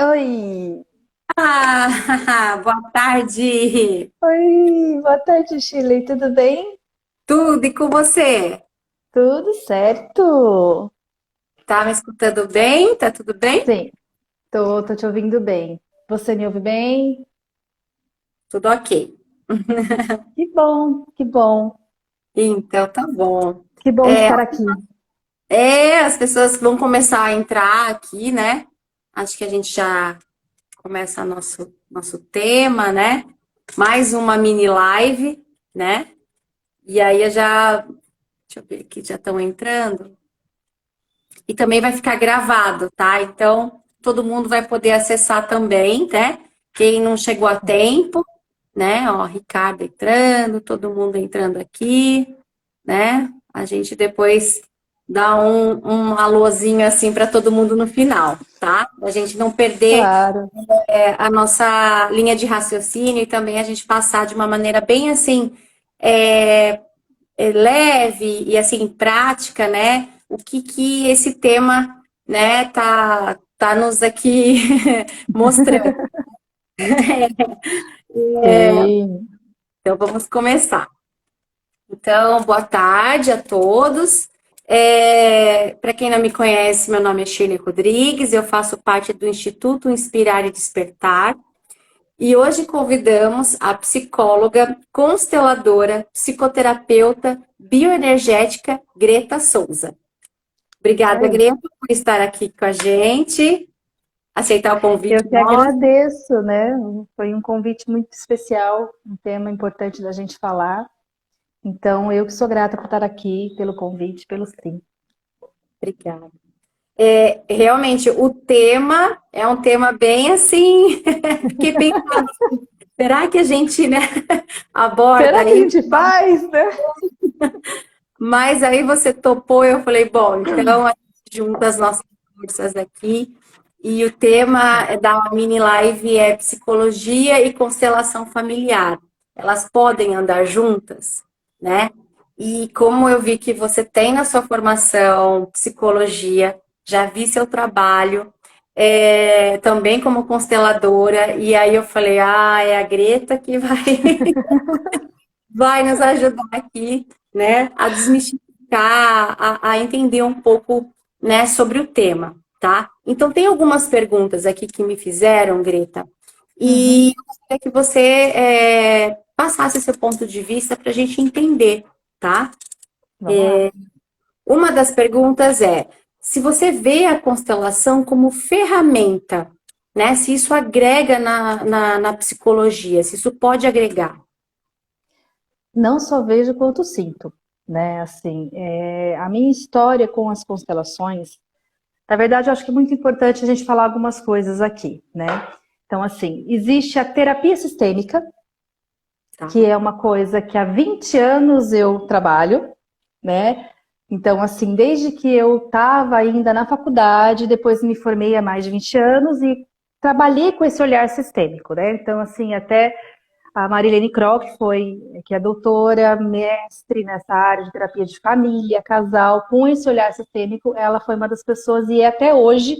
Oi! Ah, boa tarde. Oi! Boa tarde, Shirley. Tudo bem? Tudo e com você? Tudo certo? Tá me escutando bem? Tá tudo bem? Sim, tô te ouvindo bem. Você me ouve bem? Tudo ok. Que bom, que bom. Então tá bom. Que bom É, estar aqui. as pessoas vão começar a entrar aqui, né? Acho que a gente já começa nosso tema, né? Mais uma mini live, né? E aí deixa eu ver aqui, já estão entrando. E também vai ficar gravado, tá? Então, todo mundo vai poder acessar também, né? Quem não chegou a tempo, né? Ó, Ricardo entrando, todo mundo entrando aqui, né? A gente depois dá um alôzinho assim para todo mundo no final, tá? A gente não perder Claro. a nossa linha de raciocínio e também a gente passar de uma maneira bem assim, é, leve e assim prática, né? O que esse tema, né, tá nos aqui mostrando. Sim. Então vamos começar. Então, boa tarde a todos. Para quem não me conhece, meu nome é Shirley Rodrigues, eu faço parte do Instituto Inspirar e Despertar. E hoje convidamos a psicóloga, consteladora, psicoterapeuta, bioenergética Greta Souza. Isso Obrigada, aí. Greta, por estar aqui com a gente, aceitar o convite Eu que nosso. agradeço, né? Foi um convite muito especial, um tema importante da gente falar. Então, eu que sou grata por estar aqui, pelo convite, pelo sim. Obrigada. Realmente, o tema é um tema bem assim, fiquei pensando, será que a gente, né, aborda Será que a aí? gente faz, né? Mas aí você topou, eu falei, bom, então a gente junta as nossas forças aqui. E o tema da mini live é psicologia e constelação familiar. Elas podem andar juntas, né? E como eu vi que você tem na sua formação psicologia, já vi seu trabalho, também como consteladora, e aí eu falei, é a Greta que vai vai nos ajudar aqui, né, a desmistificar, a entender um pouco, né, sobre o tema, tá? Então, tem algumas perguntas aqui que me fizeram, Greta, e Uhum. eu gostaria que você passasse seu ponto de vista para a gente entender, tá? Vamos lá. Uma das perguntas é se você vê a constelação como ferramenta, né? Se isso agrega na psicologia, se isso pode agregar. Não só vejo quanto sinto, né? Assim, a minha história com as constelações, na verdade, eu acho que é muito importante a gente falar algumas coisas aqui, né? Então, assim, existe a terapia sistêmica, Tá? que é uma coisa que há 20 anos eu trabalho, né? Então, assim, desde que eu estava ainda na faculdade, depois me formei há mais de 20 anos e trabalhei com esse olhar sistêmico, né? Então, assim, até a Marilene Kroc que é doutora, mestre nessa área de terapia de família, casal, com esse olhar sistêmico, ela foi uma das pessoas e é até hoje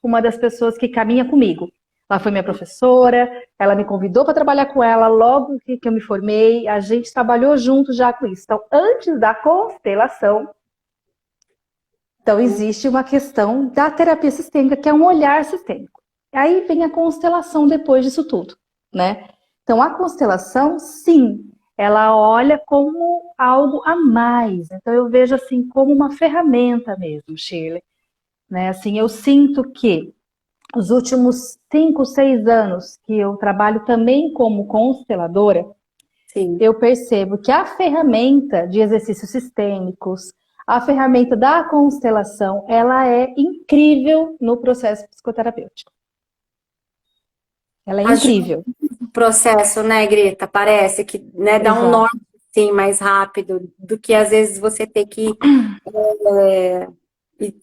uma das pessoas que caminha comigo. Ela foi minha professora, ela me convidou para trabalhar com ela logo que eu me formei, a gente trabalhou junto já com isso. Então, antes da constelação, então existe uma questão da terapia sistêmica, que é um olhar sistêmico. Aí vem a constelação depois disso tudo, né? Então, a constelação, sim, ela olha como algo a mais. Então, eu vejo assim como uma ferramenta mesmo, Shirley. Né? Assim, eu sinto que os últimos 5, 6 anos que eu trabalho também como consteladora, Sim. eu percebo que a ferramenta de exercícios sistêmicos, a ferramenta da constelação, ela é incrível no processo psicoterapêutico. Ela é incrível. Processo, né, Greta? Parece que, né, dá um Exato. norte sim, mais rápido do que às vezes você ter que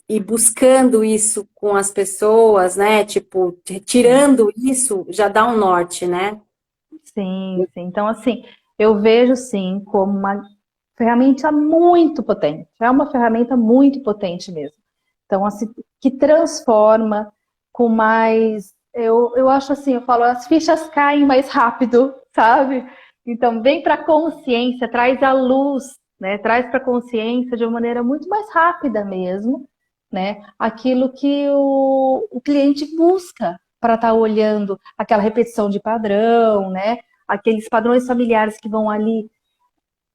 ir buscando isso com as pessoas, né? Tipo, Sim. tirando isso já dá um norte, né? Sim, sim. Então, assim, eu vejo sim como uma ferramenta muito potente. É uma ferramenta muito potente mesmo. Então, assim, que transforma com mais eu acho assim, eu falo, as fichas caem mais rápido, sabe? Então, vem para a consciência, traz a luz, né? Traz para a consciência de uma maneira muito mais rápida mesmo, né? Aquilo que o cliente busca para estar olhando aquela repetição de padrão, né? Aqueles padrões familiares que vão ali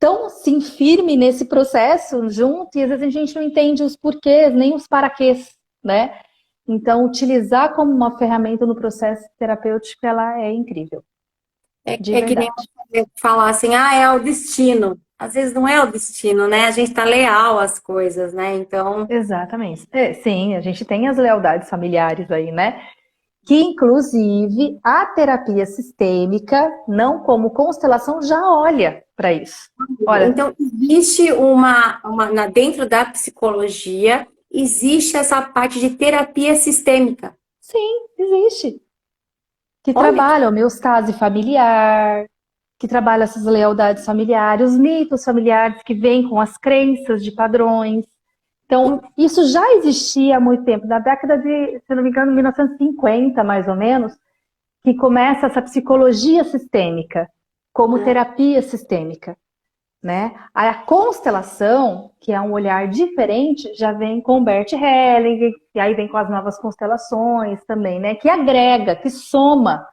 tão assim firme nesse processo junto, e às vezes a gente não entende os porquês, nem os paraquês, né? Então, utilizar como uma ferramenta no processo terapêutico, ela é incrível, de É que nem verdade. você falar assim, ah, é o destino. Às vezes não é o destino, né? A gente tá leal às coisas, né? Então, Exatamente. É, sim, a gente tem as lealdades familiares aí, né? Que, inclusive, a terapia sistêmica, não como constelação, já olha para isso. Olha, então existe dentro da psicologia, existe essa parte de terapia sistêmica. sim, existe. Que Olha que trabalha a homeostase familiar, que trabalha essas lealdades familiares, os mitos familiares que vêm com as crenças de padrões. Então, isso já existia há muito tempo, na década de, se não me engano, 1950, mais ou menos, que começa essa psicologia sistêmica, como terapia sistêmica, né? A constelação, que é um olhar diferente, já vem com Bert Hellinger, e aí vem com as novas constelações também, né? Que agrega, que soma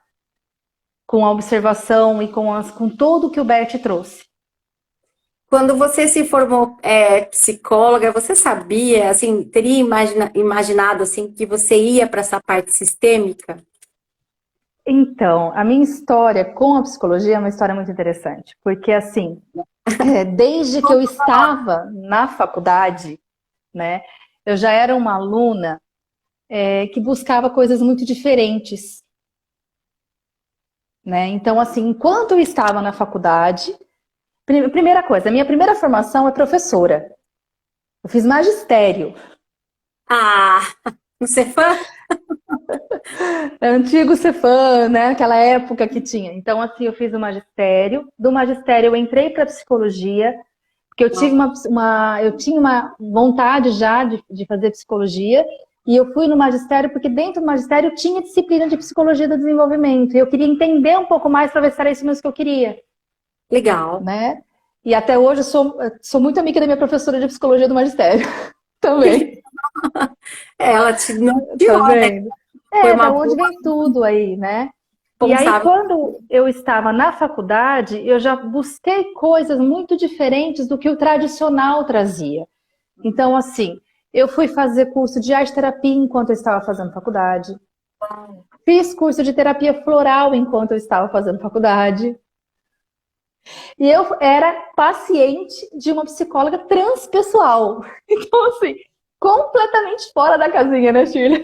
com a observação e com tudo que o Bert trouxe. quando você se formou psicóloga, você sabia, assim, teria imaginado assim que você ia para essa parte sistêmica? Então, a minha história com a psicologia é uma história muito interessante, porque assim, desde que eu estava na faculdade, né, eu já era uma aluna que buscava coisas muito diferentes, né? Então, assim, enquanto eu estava na faculdade, primeira coisa, a minha primeira formação é professora. Eu fiz magistério. Ah, você fã? É antigo Cefam, né? Aquela época que tinha. Então, assim, eu fiz o magistério. Do magistério, eu entrei para psicologia, porque eu tinha uma vontade já de fazer psicologia. E eu fui no magistério porque dentro do magistério tinha disciplina de psicologia do desenvolvimento. E eu queria entender um pouco mais para ver se era isso mesmo que eu queria, Legal. né? E até hoje eu sou muito amiga da minha professora de psicologia do magistério também. Ela te Tá norteou, né? vendo? Foi É, da uma onde boa vem tudo aí, né? E aí, responsável. quando eu estava na faculdade, eu já busquei coisas muito diferentes do que o tradicional trazia. Então, assim, eu fui fazer curso de arte terapia enquanto eu estava fazendo faculdade. Fiz curso de terapia floral enquanto eu estava fazendo faculdade. E eu era paciente de uma psicóloga transpessoal. Então, assim, completamente fora da casinha, né, Shirley?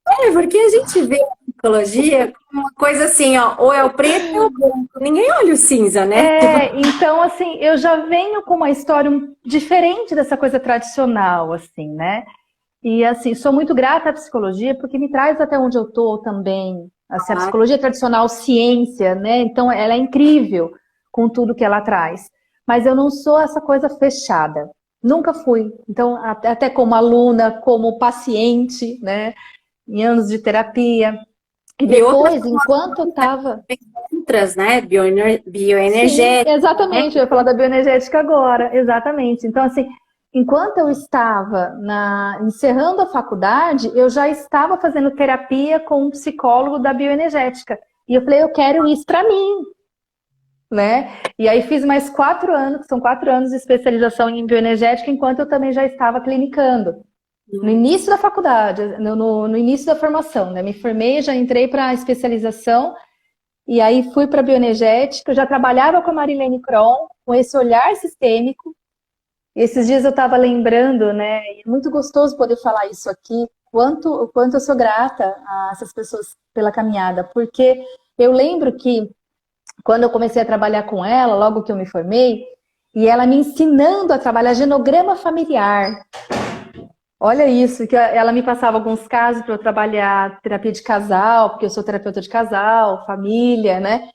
É, porque a gente vê a psicologia como uma coisa assim, ó, ou é o preto ou é o branco. Ninguém olha o cinza, né? Tipo, Então, assim, eu já venho com uma história diferente dessa coisa tradicional, assim, né? E, assim, sou muito grata à psicologia porque me traz até onde eu tô também. Assim, a psicologia tradicional, ciência, né? Então, ela é incrível com tudo que ela traz. Mas eu não sou essa coisa fechada. Nunca fui. Então, até como aluna, como paciente, né? Em anos de terapia. E e outras depois, enquanto eu estava outras, né? Sim, Bioenergética, né? exatamente. Eu ia falar da bioenergética agora, exatamente. Então, assim, enquanto eu estava encerrando a faculdade, eu já estava fazendo terapia com um psicólogo da bioenergética. E eu falei, eu quero isso para mim, né? E aí fiz mais 4 anos, que são 4 anos de especialização em bioenergética, enquanto eu também já estava clinicando. No início da faculdade, no início da formação, né? Me formei, já entrei para a especialização. E aí fui para a bioenergética, eu já trabalhava com a Marilene Cron, com esse olhar sistêmico. E esses dias eu estava lembrando, né? E é muito gostoso poder falar isso aqui, o quanto eu sou grata a essas pessoas pela caminhada, porque eu lembro que quando eu comecei a trabalhar com ela, logo que eu me formei, e ela me ensinando a trabalhar genograma familiar. Olha isso, que ela me passava alguns casos para eu trabalhar terapia de casal, porque eu sou terapeuta de casal, família, né?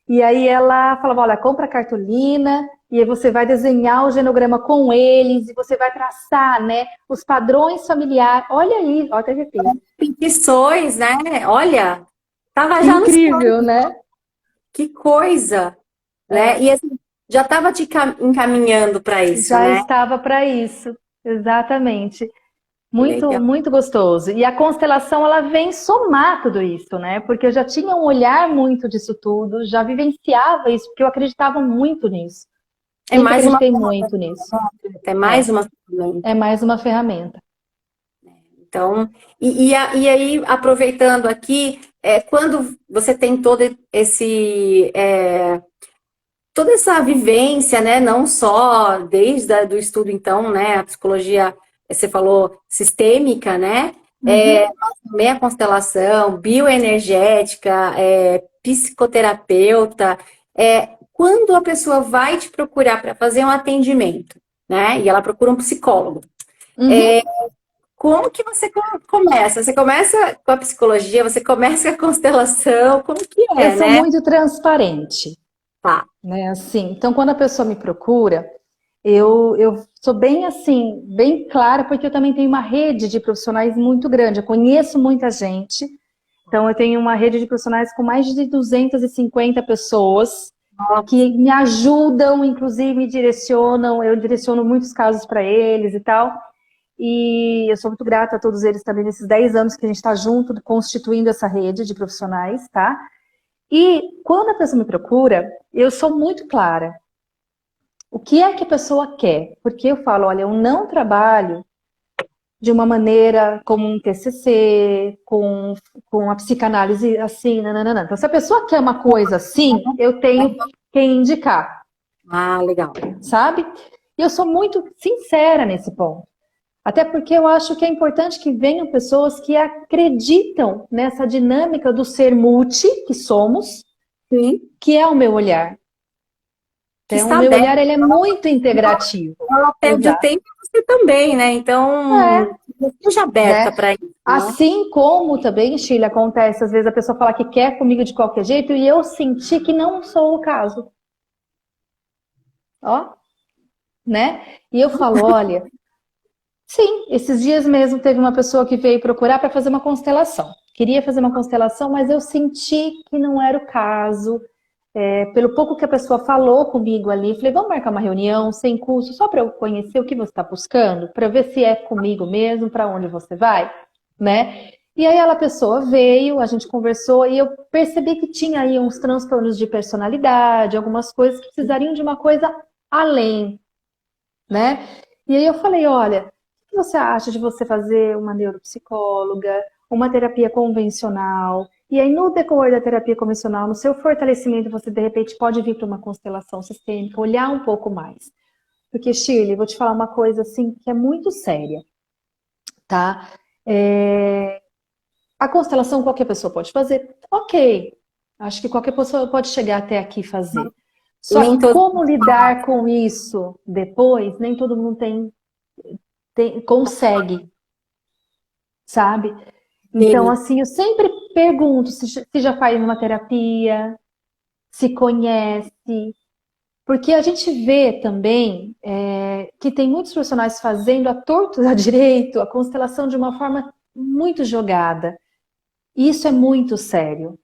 E aí ela falava, olha, compra a cartolina e aí você vai desenhar o genograma com eles, e você vai traçar, né, os padrões familiares. Olha aí, olha aqui. Pintições, né? Olha, tava Que já nos incrível, né? que coisa, né? E assim, já estava te encaminhando para isso, Já né? estava para isso, exatamente. Que Muito, legal. muito gostoso. E a constelação, ela vem somar tudo isso, né? Porque eu já tinha um olhar muito disso tudo, já vivenciava isso, porque eu acreditava muito nisso. É Sempre mais uma acreditei muito nisso. ferramenta, é mais uma É ferramenta. mais uma ferramenta. Então, e aí, aproveitando aqui, quando você tem todo esse, toda essa vivência, né? Não só desde do estudo, então, né? A psicologia, você falou, sistêmica, né? Uhum. Mas também a constelação, bioenergética, psicoterapeuta. Quando a pessoa vai te procurar para fazer um atendimento, né? E ela procura um psicólogo. Uhum. Como que você começa? Você começa com a psicologia, você começa com a constelação, como que Eu é, sou né? muito transparente, Tá. né? Assim, então, quando a pessoa me procura, eu sou bem assim, bem clara, porque eu também tenho uma rede de profissionais muito grande. Eu conheço muita gente. Então, eu tenho uma rede de profissionais com mais de 250 pessoas que me ajudam, inclusive me direcionam. Eu direciono muitos casos para eles e tal. E eu sou muito grata a todos eles também nesses 10 anos que a gente está junto, constituindo essa rede de profissionais, tá? E quando a pessoa me procura, eu sou muito clara. O que é que a pessoa quer? Porque eu falo, olha, eu não trabalho de uma maneira como um TCC, com a psicanálise assim, nananana. Então, se a pessoa quer uma coisa assim, eu tenho quem indicar, Ah, legal. sabe? E eu sou muito sincera nesse ponto. Até porque eu acho que é importante que venham pessoas que acreditam nessa dinâmica do ser multi, que somos, Sim. que é o meu olhar. Que Então, o está meu aberta, olhar ele é muito integrativo. ela perde o Exato. tempo e você também, né? Então, É, esteja aberta né? para isso, né? Assim como também, Sheila, acontece, às vezes a pessoa fala que quer comigo de qualquer jeito e eu senti que não sou o caso. Ó, né? E eu falo, olha, sim, esses dias mesmo teve uma pessoa que veio procurar para fazer uma constelação. Queria fazer uma constelação, mas eu senti que não era o caso. Pelo pouco que a pessoa falou comigo ali, falei, vamos marcar uma reunião sem custo, só para eu conhecer o que você está buscando, para ver se é comigo mesmo, para onde você vai, né? E aí a pessoa veio, a gente conversou e eu percebi que tinha aí uns transtornos de personalidade, algumas coisas que precisariam de uma coisa além, né? E aí eu falei, olha, o que você acha de você fazer uma neuropsicóloga, uma terapia convencional? E aí, no decorrer da terapia convencional, no seu fortalecimento, você de repente pode vir para uma constelação sistêmica, olhar um pouco mais. Porque, Shirley, vou te falar uma coisa assim que é muito séria, tá? A constelação qualquer pessoa pode fazer, ok. Acho que qualquer pessoa pode chegar até aqui e fazer. Só Nem que todo como lidar com isso depois, nem todo mundo consegue, sabe? Então, mundo. assim, eu sempre pergunto se já faz uma terapia, se conhece, porque a gente vê também que tem muitos profissionais fazendo a torto e a direito a constelação de uma forma muito jogada. E isso é muito sério.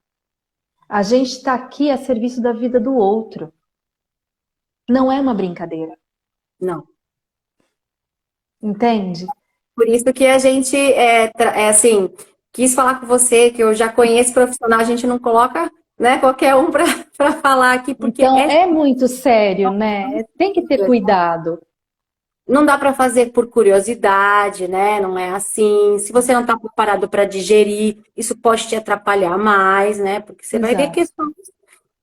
A gente está aqui a serviço da vida do outro. Não é uma brincadeira, Não. entende? Por isso que a gente assim, quis falar com você, que eu já conheço profissional, a gente não coloca, né, qualquer um para para falar aqui, porque Então é muito sério, né? Tem que ter cuidado. não dá para fazer por curiosidade, né? Não é assim. Se você não está preparado para digerir, isso pode te atrapalhar mais, né? Porque você vai ver Exato. questões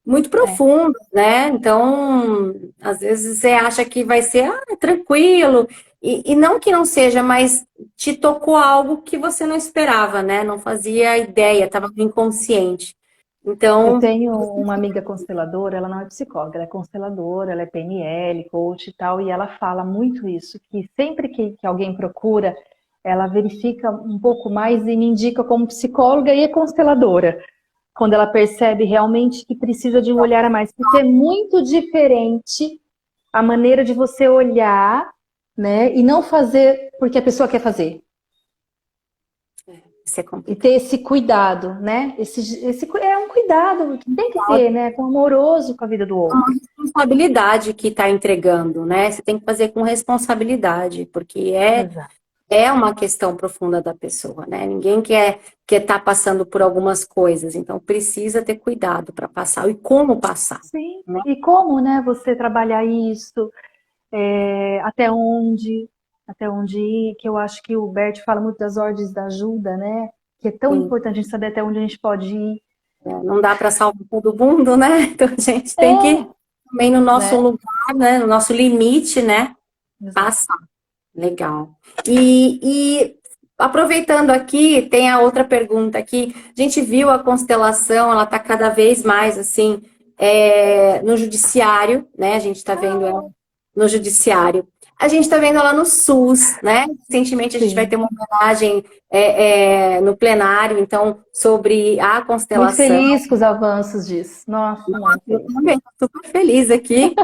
muito É, profundas, né? Então, às vezes você acha que vai ser tranquilo, e não que não seja, mas te tocou algo que você não esperava, né? Não fazia ideia, estava inconsciente. eu Então, tenho uma amiga consteladora, ela não é psicóloga, ela é consteladora, ela é PNL, coach e tal, e ela fala muito isso, que sempre que alguém procura, ela verifica um pouco mais e me indica como psicóloga e é consteladora, quando ela percebe realmente que precisa de um olhar a mais, porque é muito diferente a maneira de você olhar, né, e não fazer porque a pessoa quer fazer. Isso é E ter complicado. esse cuidado, né? Esse é um cuidado que tem que ter, né? Com amoroso com a vida do outro. Responsabilidade que está entregando, né? Você tem que fazer com responsabilidade, porque Exato. é uma questão profunda da pessoa, né? Ninguém quer estar passando por algumas coisas, então precisa ter cuidado para passar e como passar, Sim. né? E como, né, você trabalhar isso, até onde ir, que eu acho que o Bert fala muito das ordens da ajuda, né? Que é tão Sim, importante a gente saber até onde a gente pode ir. não dá para salvar todo mundo, né? Então a gente tem que É, também no nosso né? lugar, né? No nosso limite, né? Exato. Passar. Legal. E aproveitando aqui, tem a outra pergunta aqui. A gente viu a constelação, ela está cada vez mais assim no judiciário, né? A gente está vendo ela no judiciário. A gente está vendo ela no SUS, né? Recentemente a gente vai ter Sim. uma homenagem no plenário, então, sobre a Muito constelação. feliz com os avanços disso. Nossa, muito Eu feliz. também estou super feliz aqui.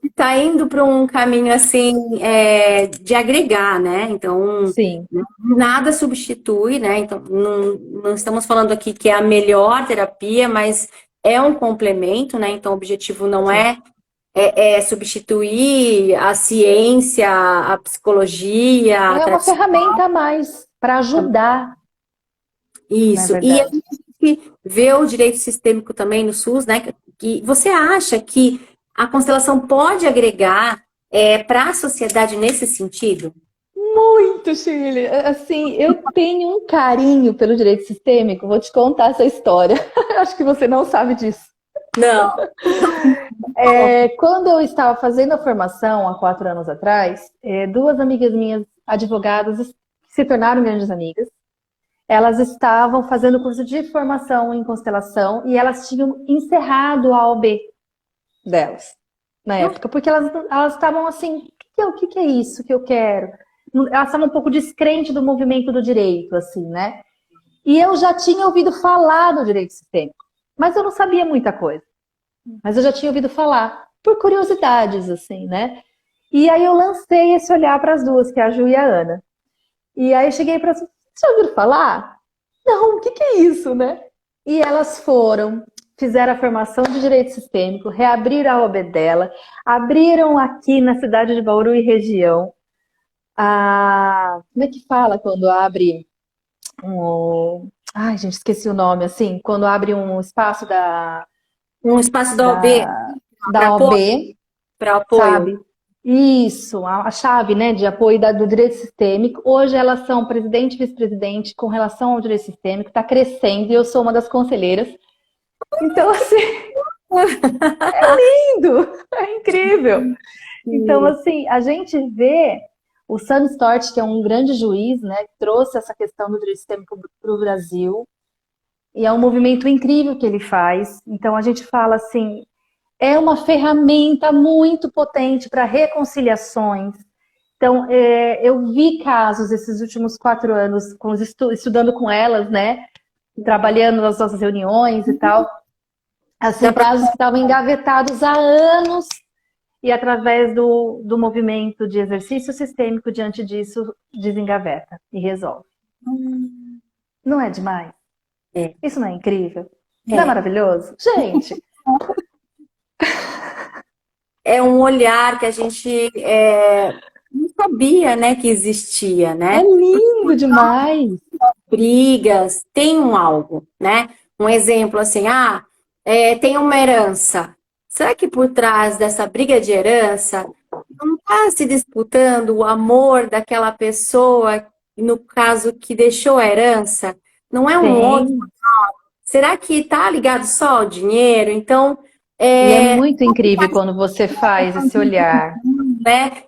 Está indo para um caminho assim de agregar, né? Então, Sim, nada substitui, né? Então, não estamos falando aqui que é a melhor terapia, mas é um complemento, né? Então, o objetivo não sim. é substituir a ciência, a psicologia, a É uma tradição. ferramenta a mais para ajudar, não é Isso. E a verdade? gente vê o direito sistêmico também no SUS, né? Que você acha que a constelação pode agregar para a sociedade nesse sentido? Muito, Shirley. Assim, eu tenho um carinho pelo direito sistêmico. Vou te contar essa história. Acho que você não sabe disso. Não. Quando eu estava fazendo a formação, há 4 anos atrás, duas amigas minhas, advogadas, se tornaram grandes amigas. Elas estavam fazendo curso de formação em constelação e elas tinham encerrado a OB delas na época, porque elas estavam assim, o que é isso que eu quero? Elas estavam um pouco descrente do movimento do direito, assim, né? E eu já tinha ouvido falar do direito sistêmico, mas eu não sabia muita coisa. Mas eu já tinha ouvido falar, por curiosidades, assim, né? E aí eu lancei esse olhar para as duas, que é a Ju e a Ana. E aí eu cheguei para elas, vocês já ouviram falar? Não, o que é isso, né? E elas foram, fizeram a formação de direito sistêmico, reabriram a OB dela, abriram aqui na cidade de Bauru e região como é que fala quando abre um. Ai, gente, esqueci o nome, assim, quando abre um espaço Um espaço da OAB da, para da apoio, OB, para apoio. sabe? Isso, a chave, né, de apoio do direito sistêmico. Hoje elas são presidente e vice-presidente com relação ao direito sistêmico, está crescendo e eu sou uma das conselheiras. Então, assim, lindo, é incrível. Então, assim, a gente vê o Sam Storch, que é um grande juiz, né, que trouxe essa questão do direito sistêmico para o Brasil, e é um movimento incrível que ele faz. Então, a gente fala assim, é uma ferramenta muito potente para reconciliações. Então, eu vi casos esses últimos 4 anos, estudando com elas, né, trabalhando nas nossas reuniões e tal, Dá assim, para casos que estavam engavetados há anos e através do movimento de exercício sistêmico diante disso desengaveta e resolve. Não é demais? é, Isso não é incrível? Não é é. maravilhoso? Gente, É um olhar que a gente não sabia, né, que existia, é né? lindo demais. Brigas, tem um algo, né? Um exemplo assim, tem uma herança. Será que por trás dessa briga de herança não está se disputando o amor daquela pessoa, no caso que deixou a herança? Não é um outro? Tem. Será que está ligado só ao dinheiro? Então, E é é, muito incrível quando você faz esse olhar. né,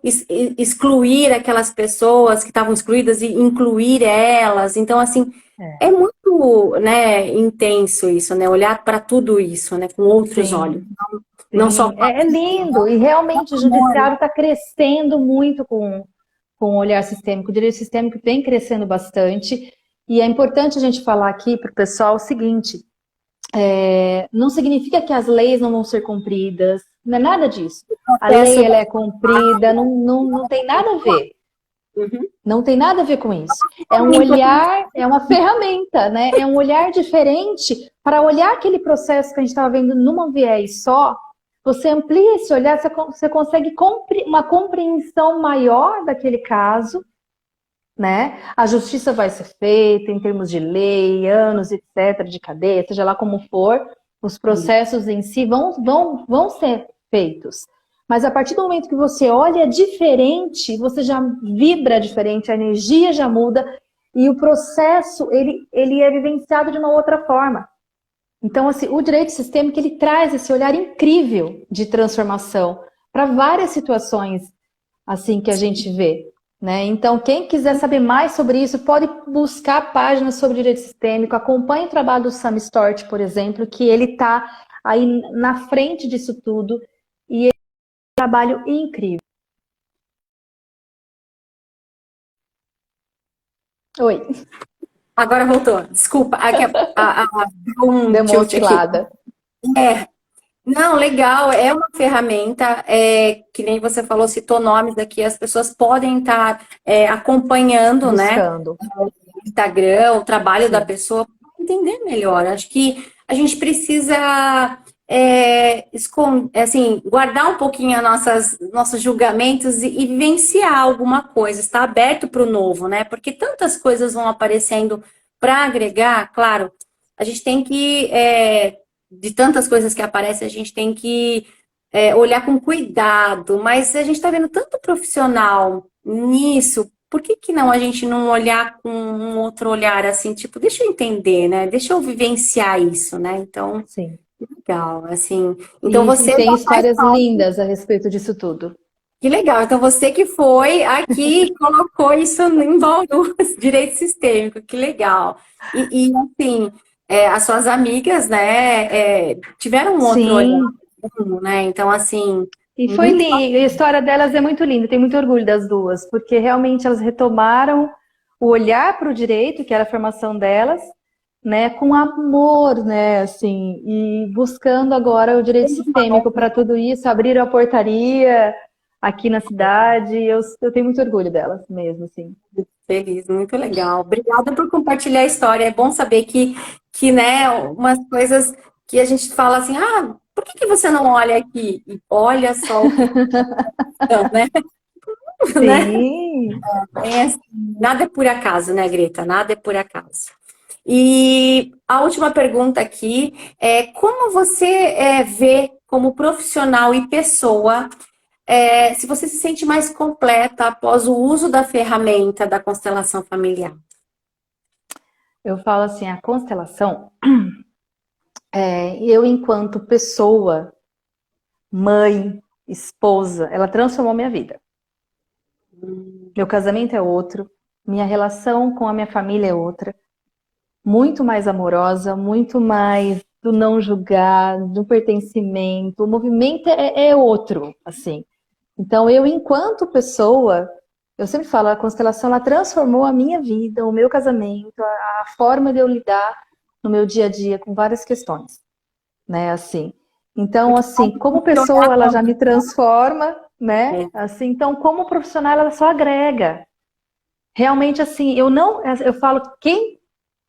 excluir aquelas pessoas que estavam excluídas e incluir elas. Então, assim, É, é muito, né, intenso isso, né? Olhar para tudo isso, né, com outros olhos. sim, Não só sim. É lindo. E realmente o judiciário está crescendo muito com o olhar sistêmico. O direito sistêmico vem crescendo bastante. E é importante a gente falar aqui para o pessoal o seguinte: não significa que as leis não vão ser cumpridas, não é nada disso. A Processo lei, ela é cumprida, não tem nada a ver. Uhum. Não tem nada a ver com isso. É um olhar, é uma ferramenta, né? É um olhar diferente para olhar aquele processo que a gente estava vendo numa viés só. Você amplia esse olhar, você consegue uma compreensão maior daquele caso, né? A justiça vai ser feita em termos de lei, anos, etc., de cadeia, seja lá como for, os processos em si vão ser feitos. Mas a partir do momento que você olha diferente, você já vibra diferente, a energia já muda e o processo ele é vivenciado de uma outra forma. Então, assim, o direito sistêmico ele traz esse olhar incrível de transformação para várias situações assim que a gente vê. Né? Então, quem quiser saber mais sobre isso, pode buscar páginas sobre direito sistêmico, acompanhe o trabalho do Sam Storch, por exemplo, que ele está aí na frente disso tudo, e ele é um trabalho incrível. Oi. Agora voltou. Desculpa, Deu uma tilt aqui. oscilada. Não, legal, é uma ferramenta, que nem você falou, citou nomes aqui, as pessoas podem estar acompanhando, né, Buscando. no Instagram, o trabalho da Sim. pessoa, para entender melhor. Acho que a gente precisa, assim, guardar um pouquinho nossos julgamentos e vivenciar alguma coisa, estar aberto para o novo, né, porque tantas coisas vão aparecendo para agregar, claro, a gente tem que de tantas coisas que aparecem, a gente tem que olhar com cuidado, mas a gente está vendo tanto profissional nisso, por que não a gente não olhar com um outro olhar assim, tipo, deixa eu entender, né? Deixa eu vivenciar isso, né? Então, Sim. legal, assim. Então E você tem já faz histórias parte. lindas a respeito disso tudo. Que legal. Então você que foi aqui e colocou isso em Bauru, direito sistêmico, que legal. Assim, as suas amigas, né, tiveram um outro olhar, Sim. né? Então, assim, E foi muito lindo. A história delas é muito linda. Tenho muito orgulho das duas, porque realmente elas retomaram o olhar para o direito, que era a formação delas, né, com amor, né, assim, e buscando agora o direito sistêmico para tudo isso, abriram a portaria aqui na cidade. Eu tenho muito orgulho delas mesmo, assim. feliz, muito legal. Obrigada por compartilhar a história. É bom saber né, umas coisas que a gente fala assim, por que você não olha aqui? E olha só o que estão, né? Né? Sim. Nada é por acaso, né, Greta? Nada é por acaso. E a última pergunta aqui é como você vê como profissional e pessoa, se você se sente mais completa após o uso da ferramenta da constelação familiar? Eu falo assim, a constelação, eu enquanto pessoa, mãe, esposa, ela transformou minha vida. Meu casamento é outro, minha relação com a minha família é outra, muito mais amorosa, muito mais do não julgar, do pertencimento, o movimento é outro, assim. Então, eu, enquanto pessoa, eu sempre falo, a constelação, ela transformou a minha vida, o meu casamento, a forma de eu lidar no meu dia a dia com várias questões, né, assim. Então, Porque assim, como se olhar pessoa, ela já me transforma, né, é, assim, então, como profissional, ela só agrega. Realmente, assim, eu falo, quem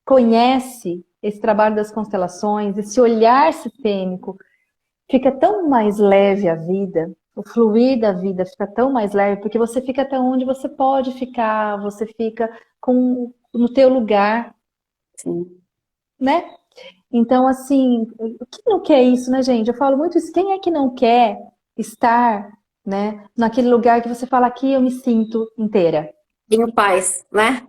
conhece esse trabalho das constelações, esse olhar sistêmico, fica tão mais leve a vida, o fluir da vida fica tão mais leve, porque você fica até onde você pode ficar, você fica no teu lugar, sim. né? Então, assim, quem não quer isso, né, gente? Eu falo muito isso, quem é que não quer estar, né, naquele lugar que você fala, aqui eu me sinto inteira? Tenho paz, né?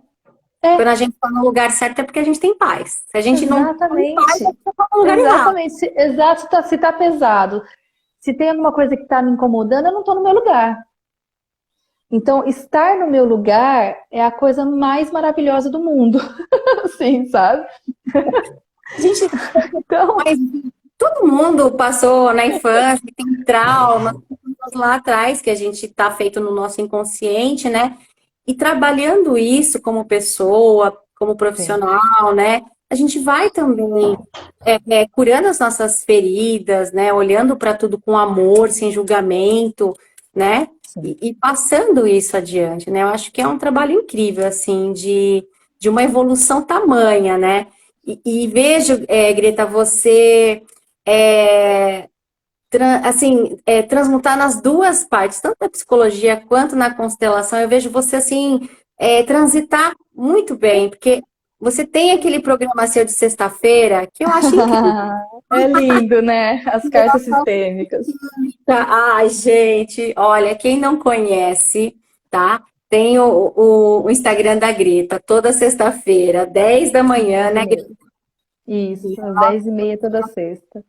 Quando É, a gente está no lugar certo é porque a gente tem paz. Se a gente não tem paz, é exatamente. porque está no lugar errado. Exatamente. Exato, se tá pesado. Se tem alguma coisa que está me incomodando, eu não estou no meu lugar. Então, estar no meu lugar é a coisa mais maravilhosa do mundo, assim, sabe? A gente, Então, mas todo mundo passou na infância, tem traumas lá atrás que a gente está feito no nosso inconsciente, né? E trabalhando isso como pessoa, como sim, profissional, né? a gente vai também curando as nossas feridas, né? Olhando para tudo com amor, sem julgamento, né? Sim. E passando isso adiante, né? Eu acho que é um trabalho incrível, assim, de uma evolução tamanha, né? E vejo, Greta, você é, transmutar nas duas partes, tanto na psicologia quanto na constelação. Eu vejo você assim transitar muito bem, porque você tem aquele programa seu de sexta-feira que eu acho incrível. É lindo, né? As cartas sistêmicas. Ai, gente, olha, quem não conhece, tá? Tem o Instagram da Greta, toda sexta-feira, 10 da manhã, né, Greta? 10h30. Isso, às 10h30 toda sexta.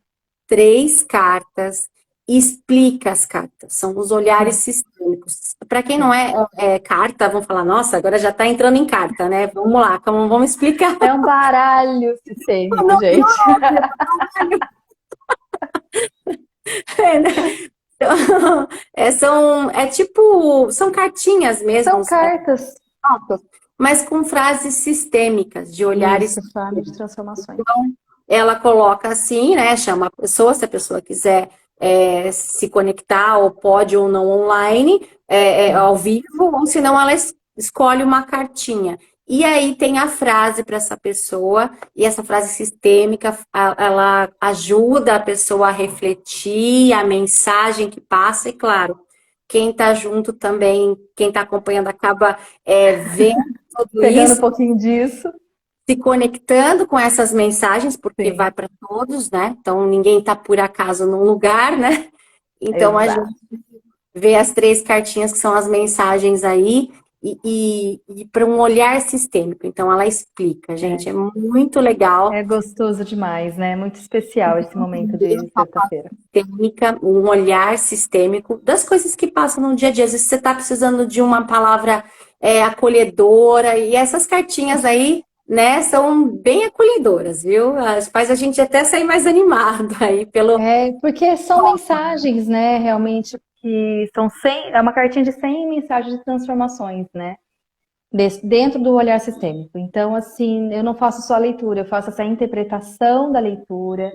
3 cartas e explica as cartas. São os olhares Sim, sistêmicos. Para quem não sim. é carta, vão falar, nossa, agora já está entrando em carta, né? Vamos lá, vamos explicar. É um baralho sistêmico, Não, gente. é, né? Então, são cartinhas mesmo, São cartas. mas com frases sistêmicas, de olhares. Isso, fala de transformações. Ela coloca assim, né? Chama a pessoa, se a pessoa quiser se conectar, ou pode ou não online, Sim. ao vivo, ou se não, ela escolhe uma cartinha. E aí tem a frase para essa pessoa, e essa frase sistêmica, ela ajuda a pessoa a refletir a mensagem que passa, e claro, quem está junto também, quem está acompanhando acaba vendo tudo Pegando um isso, pouquinho disso. se conectando com essas mensagens, porque vai Sim, para todos, né? Então ninguém está por acaso num lugar, né? Então a gente exato. vê as 3 cartinhas que são as mensagens aí e para um olhar sistêmico. Então ela explica, gente, É. é muito legal. É gostoso demais, né? Muito especial esse momento de sexta-feira. Técnica, um olhar sistêmico das coisas que passam no dia a dia. Às vezes você está precisando de uma palavra acolhedora, e essas cartinhas aí, né, são bem acolhedoras, viu? Faz a gente até sair mais animado aí pelo. É, porque são mensagens, né? Realmente, que são 100, é uma cartinha de 100 mensagens de transformações, né? Dentro do olhar sistêmico. Então, assim, eu não faço só a leitura, eu faço essa interpretação da leitura,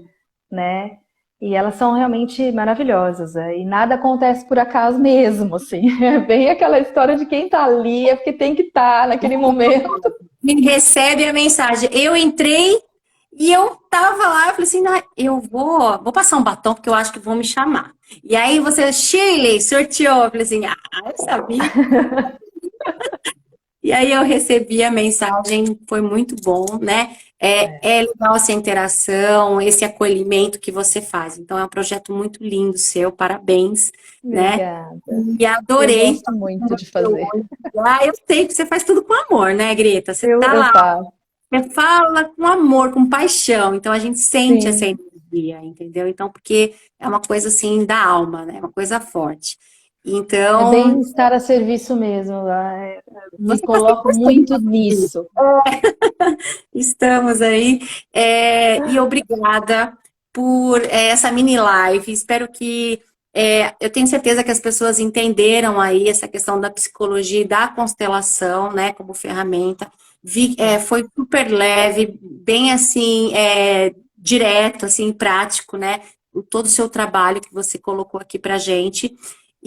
né? E elas são realmente maravilhosas. E nada acontece por acaso mesmo, assim. É bem aquela história de quem tá ali, é porque tem que estar naquele momento. Me recebe a mensagem. Eu entrei e eu tava lá, eu falei assim, "Ah, eu vou passar um batom porque eu acho que vão me chamar." E aí você, Shirley, sorteou. Eu falei assim, eu sabia. E aí eu recebi a mensagem, foi muito bom, né? É legal essa interação, esse acolhimento que você faz. Então é um projeto muito lindo seu, parabéns, né? Obrigada. E Eu adorei. gosto muito de fazer. Eu sei que você faz tudo com amor, né, Greta? Você tá Eu lá, faço. você fala com amor, com paixão. Então a gente sente essa Sim. energia, entendeu? Então, porque é uma coisa assim da alma, né? Uma coisa forte. É Então, bem estar a serviço mesmo. Me você está sempre coloco muito nisso. estamos aí. E obrigada por essa mini live. Espero que. Eu tenho certeza que as pessoas entenderam aí essa questão da psicologia e da constelação, né, como ferramenta. Foi super leve, bem assim, direto, assim, prático, né? Todo o seu trabalho que você colocou aqui pra gente.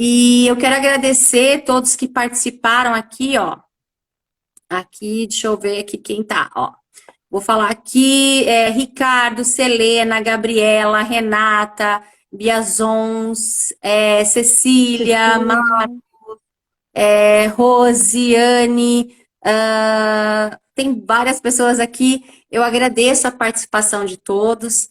E eu quero agradecer todos que participaram aqui, ó. Aqui, deixa eu ver aqui quem tá, ó. Vou falar aqui, Ricardo, Selena, Gabriela, Renata, Biazons, Cecília, Cecília. Rosiane, tem várias pessoas aqui. Eu agradeço a participação de todos.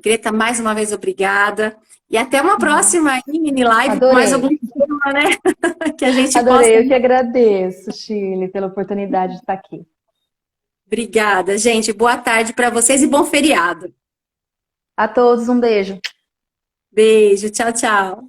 Greta, mais uma vez, obrigada. E até uma próxima aí, mini live com mais algum Adorei. tema, né? Que a gente possa. Adorei. Eu que agradeço, Chile, pela oportunidade de estar aqui. Obrigada, gente. Boa tarde para vocês e bom feriado. A todos, um beijo. Beijo, tchau, tchau.